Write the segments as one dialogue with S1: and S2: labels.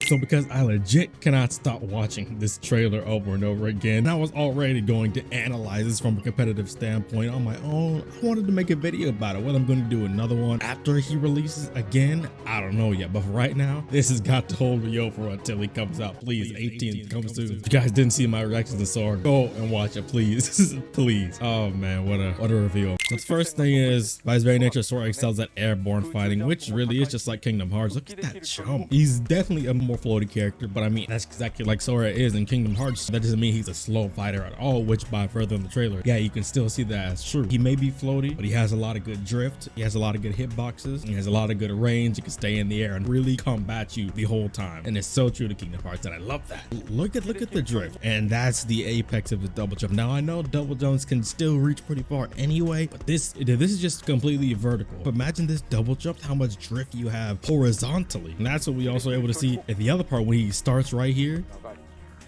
S1: So because I legit cannot stop watching this trailer over and over again, I was already going to analyze this from a competitive standpoint on my own. I wanted to make a video about it. Whether I'm going to do another one after he releases again, I don't know yet. But for right now, this has got to hold me over until he comes out. Please, 18th comes soon. If you guys didn't see my reactions to Sora, go and watch it, please. Please. Oh man, what a reveal. So the first thing is, by his very nature, Sora excels at airborne fighting, which really is just like Kingdom Hearts. Look at that jump. He's definitely a more floaty character, but I mean, that's exactly like Sora is in Kingdom Hearts. That doesn't mean he's a slow fighter at all, which by further in the trailer, yeah, you can still see that as true. He may be floaty, but he has a lot of good drift. He has a lot of good hitboxes. He has a lot of good range. He can stay in the air and really combat you the whole time. And it's so true to Kingdom Hearts, and I love that. Look at the drift. And that's the apex of the double jump. Now I know double jumps can still reach pretty far anyway, but this is just completely vertical. But imagine this double jump, how much drift you have horizontally. And that's what we also able to see at the other part when he starts right here.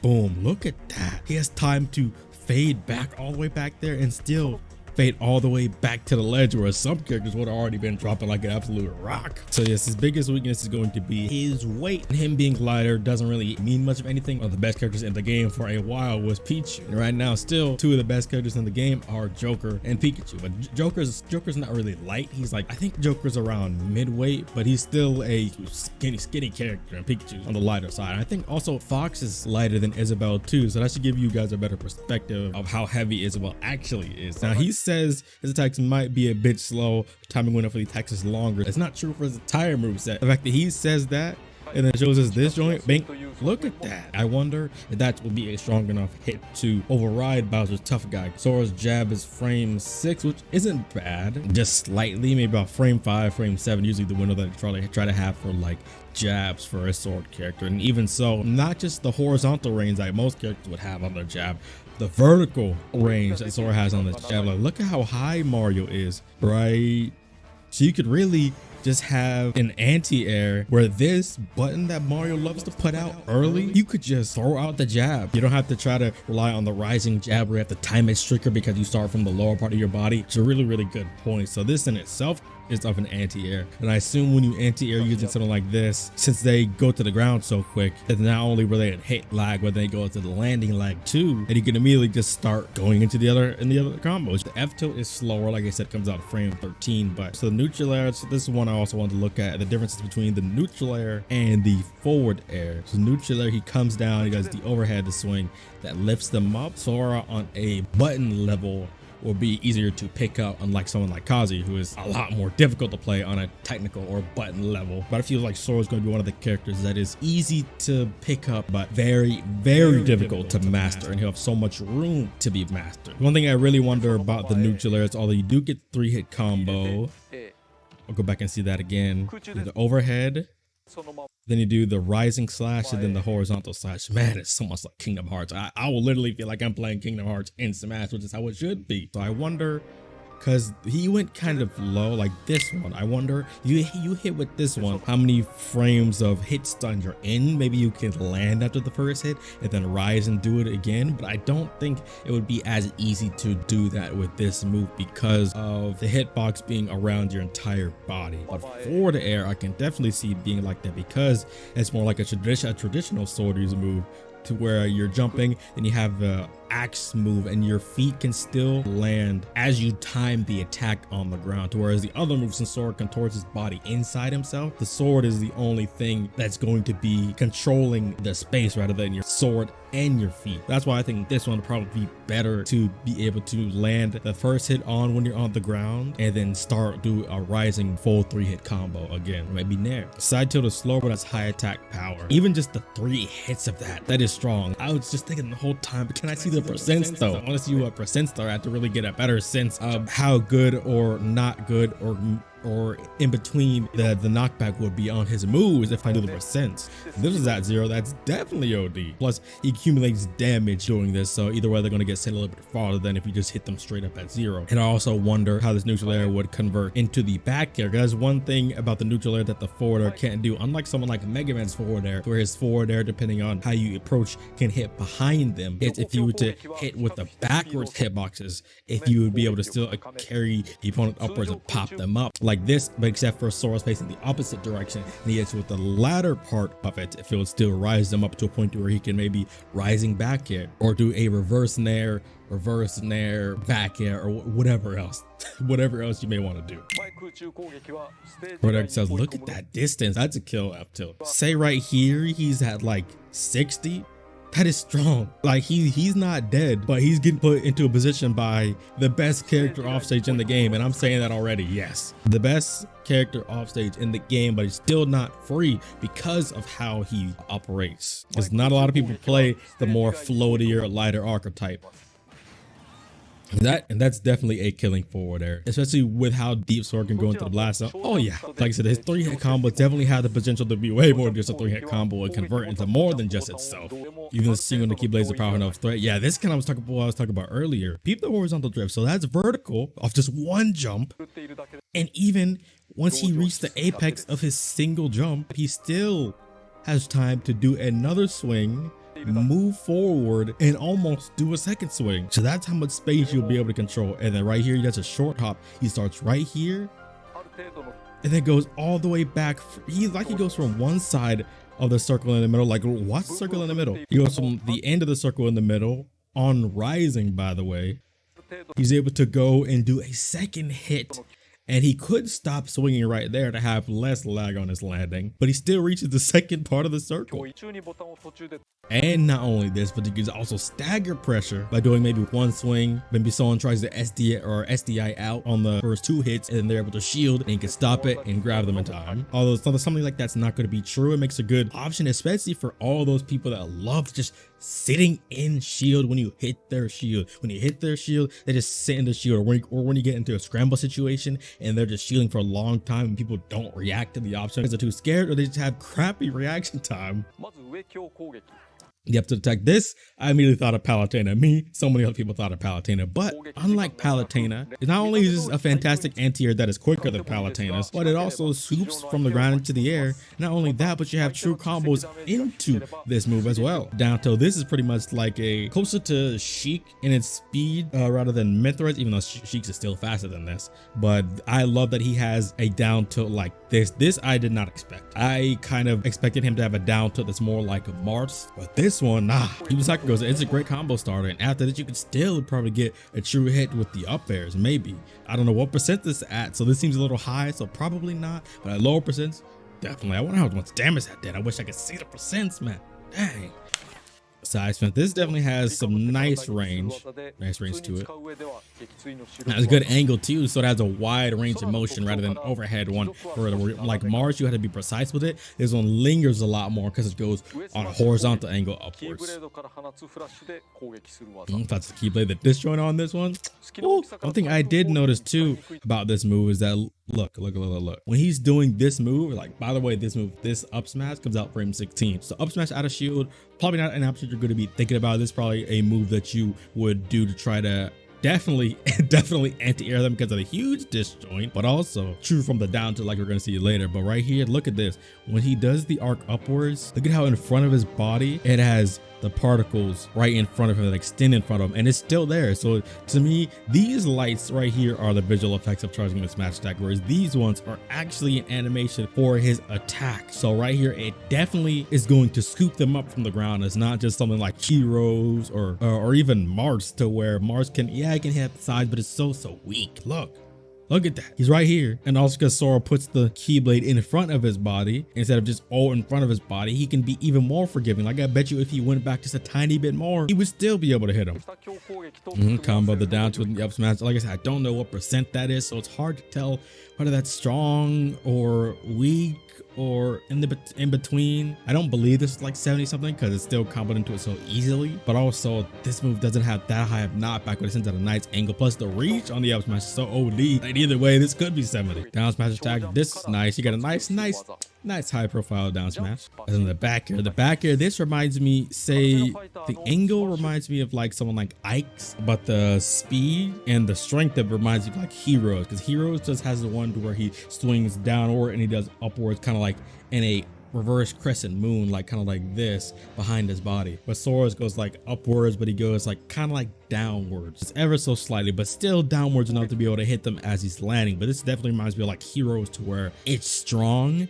S1: Boom, look at that. He has time to fade back all the way back there and still fade all the way back to the ledge, whereas some characters would have already been dropping like an absolute rock. So yes, his biggest weakness is going to be his weight. And him being lighter doesn't really mean much of anything. One of the best characters in the game for a while was Peach, and right now still two of the best characters in the game are Joker and Pikachu. But Joker's not really light. He's like, I think Joker's around mid-weight, but he's still a skinny character, and Pikachu's on the lighter side. I think also Fox is lighter than Isabelle too, so that should give you guys a better perspective of how heavy Isabelle actually is. Now he says his attacks might be a bit slow, timing window for the attacks is longer. It's not true for his entire moveset. The fact that he says that and then shows us this joint, bang, look at that. I wonder if that will be a strong enough hit to override Bowser's tough guy. Sora's jab is frame 6, which isn't bad, just slightly, maybe about frame 5, frame 7, usually the window that I try to have for like jabs for a sword character. And even so, not just the horizontal range like most characters would have on their jab, the vertical range that Sora has on this jab. Like, look at how high Mario is, right? So you could really just have an anti-air where this button that Mario loves to put out early, you could just throw out the jab. You don't have to try to rely on the rising jab where you have to time it stricter because you start from the lower part of your body. It's a really good point. So this in itself is of an anti-air, and I assume when you anti-air using something like this, since they go to the ground so quick, that not only will they hit lag, but they go to the landing lag too, and you can immediately just start going into the other combos. The F tilt is slower, like I said, comes out of frame 13. But so the neutral air, so this is one I also wanted to look at, the differences between the neutral air and the forward air. So neutral air, he comes down, he does the overhead swing that lifts them up. Sora on a button level will be easier to pick up, unlike someone like Kazi, who is a lot more difficult to play on a technical or button level. But I feel like Sora is going to be one of the characters that is easy to pick up, but very difficult to master, and he'll have so much room to be mastered. One thing I really wonder about the neutral air is, although you do get 3-hit combo, I'll go back and see that again. The overhead, then you do the rising slash, and then the horizontal slash. Man, it's so much like Kingdom Hearts. I will literally feel like I'm playing Kingdom Hearts in Smash, which is how it should be. So I wonder, because he went kind of low, like this one. I wonder, you hit with this one, how many frames of hit stun you're in? Maybe you can land after the first hit and then rise and do it again. But I don't think it would be as easy to do that with this move because of the hitbox being around your entire body. But forward air, I can definitely see it being like that because it's more like a traditional swordier's move, to where you're jumping and you have the axe move and your feet can still land as you time the attack on the ground, whereas the other moves, since Sora contorts his body inside himself, the sword is the only thing that's going to be controlling the space rather than your sword and your feet. That's why I think this one would probably be better to be able to land the first hit on when you're on the ground and then do a rising full 3-hit combo again. Maybe Nair. Side tilt is slower, but that's high attack power. Even just the 3 hits of that is strong. I was just thinking the whole time, but can I see the percents though? I want to see what percents though. I have to really get a better sense of how good or not good or in between the knockback would be on his moves if I do the percents. If this is at 0, that's definitely OD. Plus he accumulates damage doing this, so either way they're going to get sent a little bit farther than if you just hit them straight up at 0. And I also wonder how this neutral air would convert into the back air. That's one thing about the neutral air that the forward air can't do, unlike someone like Mega Man's forward air, where his forward air, depending on how you approach, can hit behind them. It's if you were to hit with the backwards hitboxes, if you would be able to still carry the opponent upwards and pop them up like this, but except for Sora's facing the opposite direction, and he hits with the latter part of it if it would still rise him up to a point where he can maybe rising back air or do a reverse nair, back air, or whatever else, whatever else you may want to do. Product says, look at that distance. That's a kill up tilt. Say right here, he's at like 60. That is strong. Like he's not dead, but he's getting put into a position by the best character offstage in the game. And I'm saying that already. Yes, the best character offstage in the game, but he's still not free because of how he operates. Because not a lot of people play the more floatier, lighter archetype. That's definitely a killing forward there, especially with how deep Sora can go into the blast zone. Oh yeah, like I said, his 3-hit combo definitely had the potential to be way more than just a 3-hit combo and convert into more than just itself. Even the single Nikki Blaze a power enough threat. Yeah, this kind of what I was talking about earlier. Peep the horizontal drift. So that's vertical off just one jump, and even once he reached the apex of his single jump, he still has time to do another swing, move forward, and almost do a second swing. So that's how much space you'll be able to control. And then right here, he does a short hop. He starts right here and then goes all the way back. He goes from one side of the circle in the middle. Like, what's the circle in the middle? He goes from the end of the circle in the middle on rising, by the way. He's able to go and do a second hit. And he could stop swinging right there to have less lag on his landing, but he still reaches the second part of the circle. And not only this, but he can also stagger pressure by doing maybe one swing. Maybe someone tries to SDI out on the first 2 hits, and they're able to shield and he can stop it and grab them in time. Although something like that's not going to be true, it makes a good option, especially for all those people that love just sitting in shield when you hit their shield. When you hit their shield, they just sit in the shield, or when you get into a scramble situation and they're just shielding for a long time and people don't react to the option because they're too scared, or they just have crappy reaction time. You have to attack this. I immediately thought of Palutena. So many other people thought of Palutena, but unlike Palutena, not only is this a fantastic anti-air that is quicker than Palutena's, but it also swoops from the ground into the air. Not only that, but you have true combos into this move as well. Down tilt, this is pretty much like a closer to Sheik in its speed rather than Mithras, even though Sheik's is still faster than this. But I love that he has a down tilt like this. This I did not expect. I kind of expected him to have a down tilt that's more like a Mars, but this one, nah. Iwasaki goes, it's a great combo starter, and after that you can still probably get a true hit with the up airs, maybe. I don't know what percent this is at, so this seems a little high, so probably not, but at lower percents, definitely. I wonder how much damage that did. I wish I could see the percents, man. Dang. Side spin. This definitely has some nice range to it. Now, it's a good angle too, so it has a wide range of motion rather than overhead one. Where like Mars, you had to be precise with it. This one lingers a lot more because it goes on a horizontal angle upwards. That's the keyblade, the disjoint on this one. Ooh, one thing I did notice too about this move is that look. When he's doing this move, like, by the way, this up smash comes out frame 16. So up smash out of shield, probably not an option you're going to be thinking about. This is probably a move that you would do to try to definitely anti-air them because of the huge disjoint, but also true from the down to, like we're going to see later. But right here, look at this. When he does the arc upwards, look at how in front of his body it has the particles right in front of him that extend in front of him, and it's still there. So to me, these lights right here are the visual effects of charging the smash attack, whereas these ones are actually an animation for his attack. So right here, it definitely is going to scoop them up from the ground. It's not just something like Heroes or even Mars, to where Mars can, yeah, it can hit the sides, but it's so weak. Look at that. He's right here. And also because Sora puts the Keyblade in front of his body instead of just all in front of his body, he can be even more forgiving. Like, I bet you if he went back just a tiny bit more, he would still be able to hit him. Combo the down to the up smash. Like I said, I don't know what percent that is, so it's hard to tell whether that's strong or weak or in between. I don't believe this is like 70 something because it's still comboed into it so easily, but also this move doesn't have that high of knockback, but it sends at a nice angle, plus the reach on the up smash is so OD. Like, either way, this could be 70. Down smash attack, this is nice. You got a nice high profile down smash. And then the back air, this reminds me, say the angle reminds me of like someone like Ike's, but the speed and the strength of it reminds me of like Heroes, because Heroes just has the one where he swings downward and he does upwards, kind of like in a reverse crescent moon, like kind of like this behind his body. But Sora's goes like upwards, but he goes like kind of like downwards. It's ever so slightly, but still downwards enough to be able to hit them as he's landing. But this definitely reminds me of like Heroes, to where it's strong,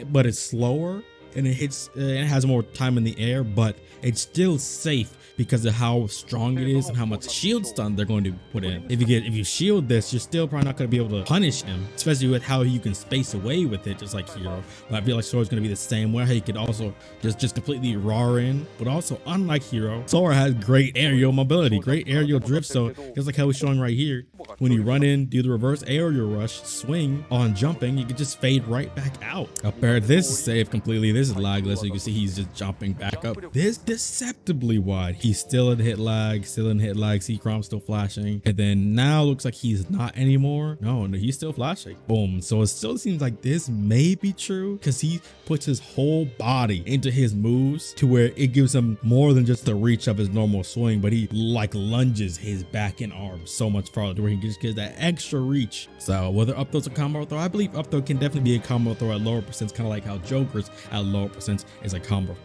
S1: but it's slower, and it has more time in the air, but it's still safe because of how strong it is and how much shield stun they're going to put in. If you shield this, you're still probably not going to be able to punish him, especially with how you can space away with it, just like Hero. But I feel like Sora's going to be the same way. How you could also just completely roar in, but also unlike Hero, Sora has great aerial mobility, great aerial drift. So just like how he's showing right here, when you run in, do the reverse aerial rush, swing on jumping, you can just fade right back out. Up there, this is safe completely. This is lagless, so you can see he's just jumping back up. This deceptively wide. He's still in hit lag, see Crom still flashing. And then now looks like he's not anymore. No, he's still flashing. Boom. So it still seems like this may be true, because he puts his whole body into his moves to where it gives him more than just the reach of his normal swing, but he like lunges his back and arms so much farther to where he just gets that extra reach. So whether up throw's a combo throw, I believe up throw can definitely be a combo throw at lower percents, kind of like how Joker's at lower percents is a combo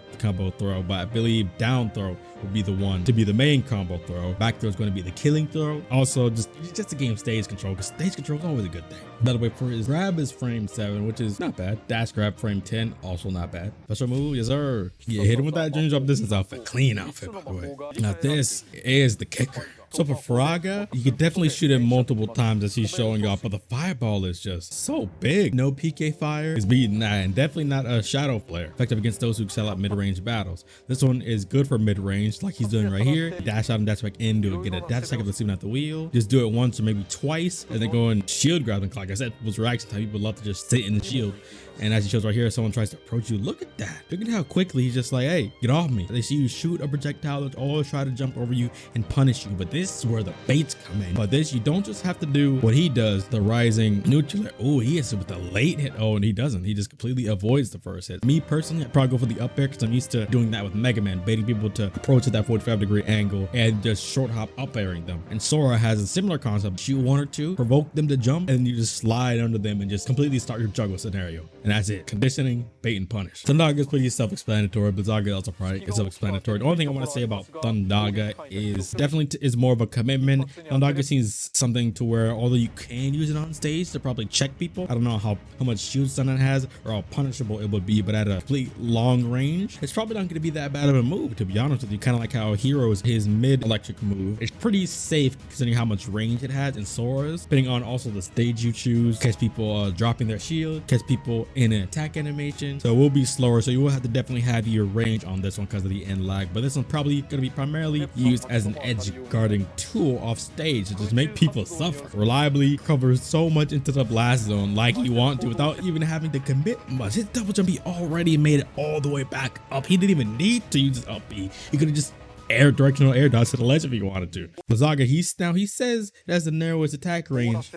S1: throw. But I believe down throw would be the one to be the main combo throw. Back throw is going to be the killing throw. Also, just the game stage control, because stage control is always a good thing. By the way, for his grab is frame 7, which is not bad. Dash grab frame 10, also not bad. Special move, yes sir. Yeah, hit him with that dream drop distance outfit. Clean outfit, by the way. Now this is the kicker. So for Faraga, you can definitely shoot him multiple times as he's showing off, but the fireball is just so big. No PK fire is beating that, and definitely not a shadow flare. Effective against those who excel at mid-range battles. This one is good for mid-range, like he's doing right here. Dash out and dash back in, get a dash attack of the sleeping at the wheel. Just do it once or maybe twice, and then go and shield grab them. Like I said, people's reaction time, people love to just sit in the shield. And as he shows right here, someone tries to approach you. Look at that. Look at how quickly he's just like, hey, get off me. They see you shoot a projectile, they'll always try to jump over you and punish you. But this is where the baits come in. But this, you don't just have to do what he does, the rising neutral. Oh, he hits it with the late hit. Oh, and he doesn't. He just completely avoids the first hit. Me personally, I'd probably go for the up air, because I'm used to doing that with Mega Man, baiting people to approach at that 45-degree angle and just short hop up airing them. And Sora has a similar concept. Shoot one or two, provoke them to jump, and then you just slide under them and just completely start your juggle scenario. And that's it. Conditioning, bait and punish. Thundaga is pretty self-explanatory. Blizzaga is also probably self-explanatory. The only thing I want to say about Thundaga is definitely is more of a commitment. Thundaga seems something to where, although you can use it on stage to probably check people, I don't know how much shield stun it has or how punishable it would be, but at a complete long range, it's probably not going to be that bad of a move, to be honest with you. Kind of like how Heroes, his mid-electric move, it's pretty safe considering how much range it has, and Sora's, depending on also the stage you choose, catch people dropping their shield, catch people in an attack animation, so it will be slower, so you will have to definitely have your range on this one because of the end lag. But this one's probably going to be primarily used as an edge guarding tool off stage to just make people suffer. Reliably covers so much into the blast zone like you want to without even having to commit much. His double jump, he already made it all the way back up. He didn't even need to use his up B. He could have just directional air dodge to the ledge if he wanted to. Blizzaga, he says it has the narrowest attack range,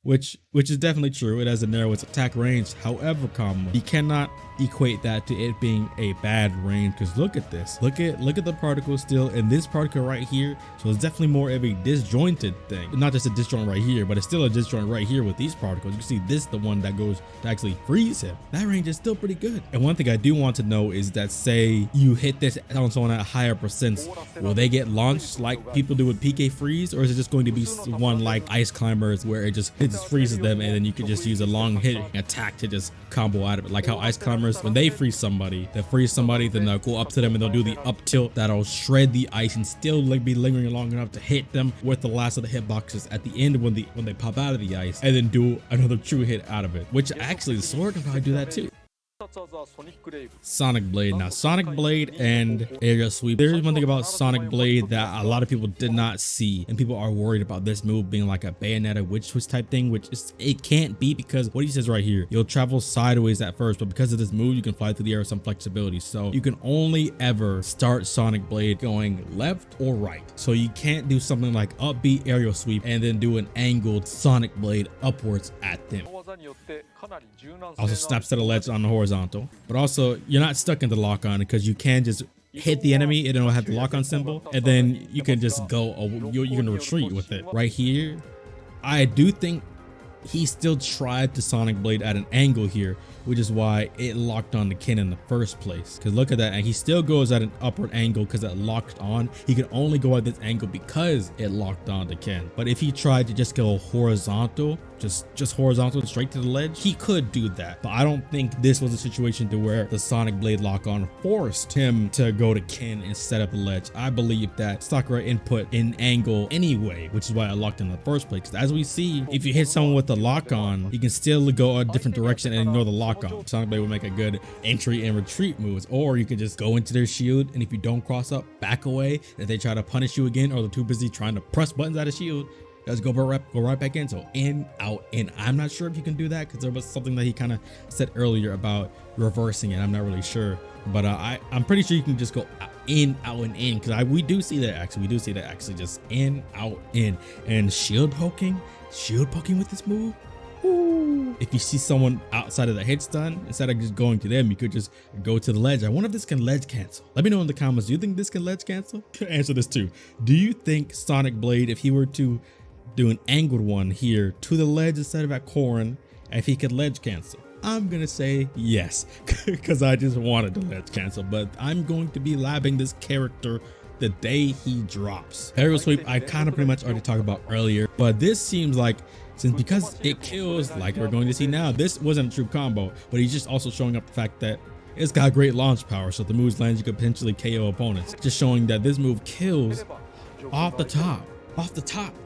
S1: which is definitely true. It has the narrowest attack range. However, he cannot equate that to it being a bad range, because look at this. Look at the particle still, and this particle right here. So it's definitely more of a disjointed thing. Not just a disjoint right here, but it's still a disjoint right here with these particles. You can see this, the one that goes to actually freeze him. That range is still pretty good. And one thing I do want to know is that, say you hit this on someone at higher percents, will they get launched like people do with PK freeze, or is it just going to be one like Ice Climbers where it just freezes them, and then you can just use a long hit attack to just combo out of it, like how Ice Climbers, when they freeze somebody, then they'll go up to them and they'll do the up tilt that'll shred the ice and still be lingering long enough to hit them with the last of the hitboxes at the end when they pop out of the ice, and then do another true hit out of it, which actually the Sora can probably do that too. Sonic Blade. Now Sonic Blade and Aerial Sweep, there's one thing about Sonic Blade that a lot of people did not see, and people are worried about this move being like a Bayonetta witch switch type thing, which it can't be, because what he says right here, you'll travel sideways at first, but because of this move you can fly through the air with some flexibility, so you can only ever start Sonic Blade going left or right. So you can't do something like upbeat Aerial Sweep and then do an angled Sonic Blade upwards at them. Also snaps to the ledge on the horizontal, but also you're not stuck in the lock on, because you can just hit the enemy and it'll have the lock on symbol, and then you can just go, you can retreat with it. Right here, I do think he still tried to Sonic Blade at an angle here, which is why it locked on the Ken in the first place. Because look at that, and he still goes at an upward angle because it locked on. He could only go at this angle because it locked on to Ken. But if he tried to just go horizontal, just horizontal straight to the ledge, he could do that. But I don't think this was a situation to where the Sonic Blade lock on forced him to go to Ken instead of the ledge. I believe that Sakurai input an angle anyway, which is why I locked in the first place. Because as we see, if you hit someone with the lock on, you can still go a different direction and ignore the lock on. Sonic Blade will make a good entry and retreat moves, or you could just go into their shield, and if you don't cross up, back away. If they try to punish you again, or they're too busy trying to press buttons out of shield, just go right back in. So in, out, in. I'm not sure if you can do that because there was something that he kind of said earlier about reversing it. I'm not really sure, but I'm pretty sure you can just go in, out, and in, because we do see that actually. We do see that actually, just in, out, in. And shield poking with this move. Ooh. If you see someone outside of the hit stun, instead of just going to them, you could just go to the ledge. I wonder if this can ledge cancel. Let me know in the comments. Do you think this can ledge cancel? Answer this too. Do you think Sonic Blade, if he were to do an angled one here to the ledge instead of at Corrin, if he could ledge cancel? I'm gonna say yes, because I just wanted to ledge cancel, but I'm going to be labbing this character the day he drops. Aerial sweep, I kind of pretty much already talked about earlier, but this seems like, since because it kills like we're going to see now, this wasn't a true combo, but he's just also showing up the fact that it's got great launch power, so if the moves lands, you could potentially KO opponents. Just showing that this move kills off the top,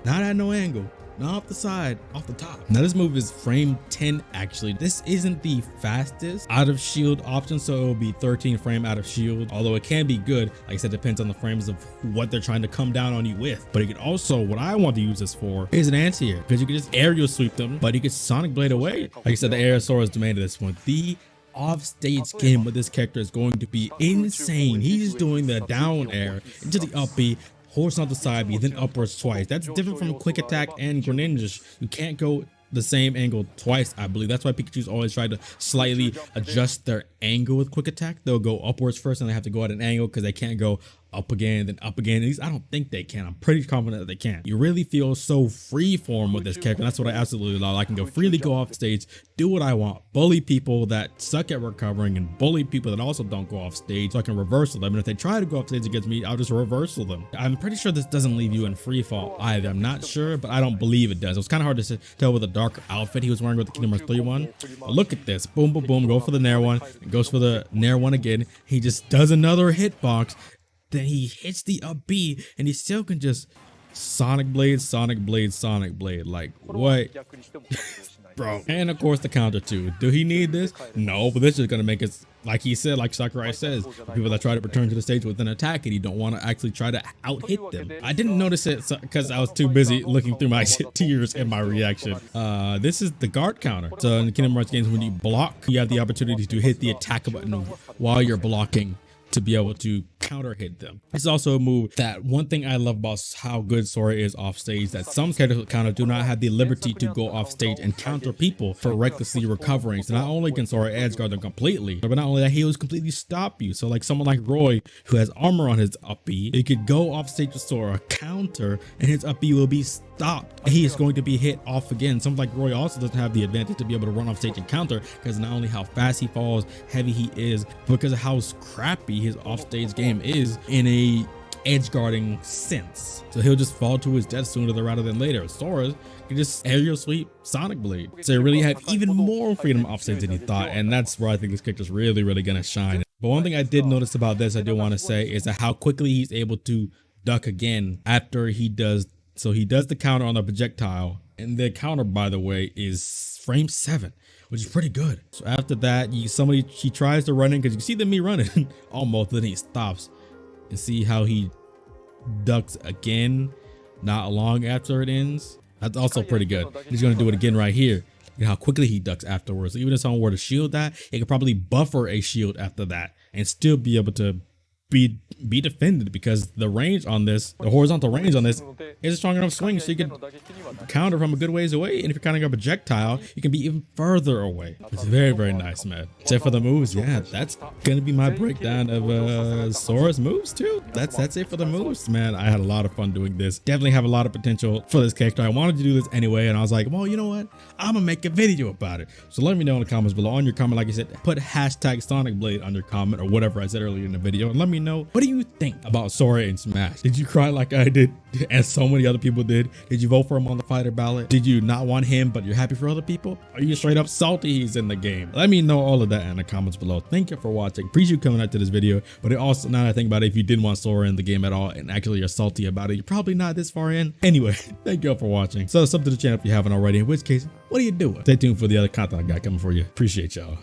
S1: not at no angle, not off the side, off the top. Now this move is frame 10 actually. This isn't the fastest out of shield option, so it will be 13 frame out of shield, although it can be good. Like I said, depends on the frames of what they're trying to come down on you with. But you could also, what I want to use this for is an anti-air, because you can just aerial sweep them, but you can Sonic Blade away. Like I said, the air Sora's domain at this point. The off-stage game with this character is going to be insane. He's doing the down air into the up B, horizontal side B, then upwards twice. That's different from quick attack and Greninja. You can't go the same angle twice, I believe. That's why Pikachu's always try to slightly adjust their angle with quick attack. They'll go upwards first and they have to go at an angle because they can't go up again, then up again. At least I don't think they can. I'm pretty confident that they can. You really feel so free form with this character. That's what I absolutely love. I can freely go off stage, do what I want, bully people that suck at recovering, and bully people that also don't go off stage, so I can reversal them. And if they try to go off stage against me, I'll just reversal them. I'm pretty sure this doesn't leave you in free fall either. I'm not sure, but I don't believe it does. It was kind of hard to tell with the dark outfit he was wearing with the Kingdom Hearts 3 one. But look at this. Boom, boom, boom. Go for the Nair one. And goes for the Nair one again. He just does another hitbox. Then he hits the up B, and he still can just Sonic Blade, Sonic Blade, Sonic Blade. Like, what? Bro. And of course the counter too. Do he need this? No, but this is going to make us, like he said, like Sakurai says, people that try to return to the stage with an attack and you don't want to actually try to out-hit them. I didn't notice it because I was too busy looking through my tears and my reaction. This is the guard counter. So in the Kingdom Hearts games, when you block, you have the opportunity to hit the attack button while you're blocking to be able to counter hit them. It's also a move that, one thing I love about how good Sora is off stage, that some characters with counter do not have the liberty to go off stage and counter people for recklessly recovering. So not only can Sora edge guard them completely, but not only that, he will completely stop you. So like someone like Roy, who has armor on his up B, he could go off stage with Sora, counter, and his up B will be stopped, and he is going to be hit off again. Someone like Roy also doesn't have the advantage to be able to run off stage and counter, because not only how fast he falls, heavy he is, but because of how crappy his offstage game is in a edge guarding sense. So he'll just fall to his death sooner rather than later. Sora can just aerial sweep Sonic Blade. So they really have even more freedom offstage than he thought, and that's where I think this character's really gonna shine. But one thing I did notice about this, I do want to say, is that how quickly he's able to duck again after he does. So he does the counter on the projectile, and the counter, by the way, is frame 7, which is pretty good. So after that, he tries to run in, because you see me running almost, then he stops, and see how he ducks again not long after it ends. That's also pretty good. He's going to do it again right here. You know how quickly he ducks afterwards. So even if someone were to shield that, it could probably buffer a shield after that and still be able to be defended, because the range on this, the horizontal range on this, is a strong enough swing so you can counter from a good ways away. And if you're counting a projectile, you can be even further away. It's very, very nice, man. Except for the moves, yeah, that's gonna be my breakdown of Sora's moves too. That's it for the moves, man. I had a lot of fun doing this. Definitely have a lot of potential for this character. I wanted to do this anyway, and I was like, well, you know what? I'm gonna make a video about it. So let me know in the comments below. On your comment, like I said, put hashtag Sonic Blade on your comment, or whatever I said earlier in the video, and let me know, what do you think about Sora in Smash? Did you cry like I did, and so many other people did? Did you vote for him on the fighter ballot? Did you not want him, but you're happy for other people? Are you straight up salty he's in the game? Let me know all of that in the comments below. Thank you for watching. Appreciate you coming out to this video. But it also, now that I think about it, if you didn't want Sora in the game at all and actually you're salty about it, you're probably not this far in. Anyway, thank you all for watching. So sub to the channel if you haven't already, in which case, what are you doing? Stay tuned for the other content I got coming for you. Appreciate y'all.